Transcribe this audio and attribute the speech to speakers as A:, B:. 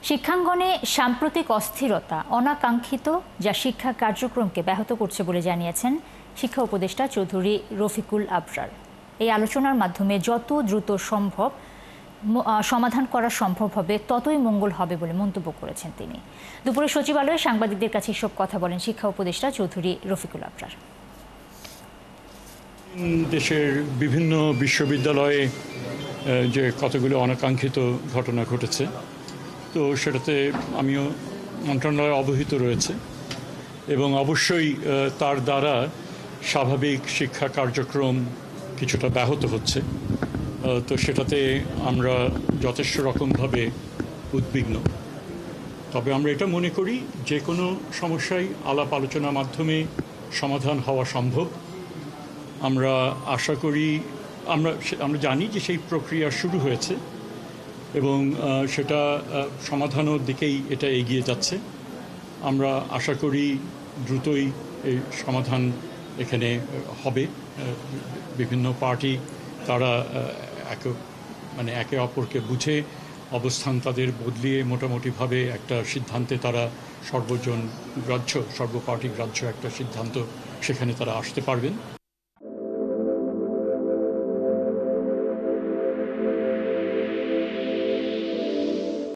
A: শিক্ষাঙ্গনে সাম্প্রতিক অস্থিরতা অনাকাঙ্ক্ষিত যা শিক্ষা কার্যক্রমকে ব্যাহত করছে বলে জানিয়েছেন শিক্ষা উপদেষ্টা চৌধুরী রফিকুল আবরার। এই আলোচনার মাধ্যমে যত দ্রুত সম্ভব সমাধান করা সম্ভব হবে ততই মঙ্গল হবে বলে মন্তব্য করেছেন তিনি। দুপুরে সচিবালয়ে সাংবাদিকদের কাছে এসব কথা বলেন শিক্ষা উপদেষ্টা চৌধুরী রফিকুল আবরার।
B: দেশের বিভিন্ন বিশ্ববিদ্যালয়ে যে কতগুলো অনাকাঙ্ক্ষিত ঘটনা ঘটেছে, তো সেটাতে আমিও মন্ত্রণালয় অবহিত রয়েছে এবং অবশ্যই তার দ্বারা স্বাভাবিক শিক্ষা কার্যক্রম কিছুটা ব্যাহত হচ্ছে। তো সেটাতে আমরা যথেষ্ট রকমভাবে উদ্বিগ্ন। তবে আমরা এটা মনে করি যে কোনো সমস্যাই আলাপ আলোচনার মাধ্যমে সমাধান হওয়া সম্ভব। আমরা আশা করি, আমরা জানি যে সেই প্রক্রিয়া শুরু হয়েছে এবং সেটা সমাধানের দিকেই এটা এগিয়ে যাচ্ছে। আমরা আশা করি দ্রুতই এই সমাধান এখানে হবে। বিভিন্ন পার্টি তারা একে অপরকে বুঝে অবস্থান তাদের বদলিয়ে মোটামুটিভাবে একটা সিদ্ধান্তে তারা সর্বপার্টি গ্রাহ্য একটা সিদ্ধান্ত সেখানে তারা আসতে পারবেন।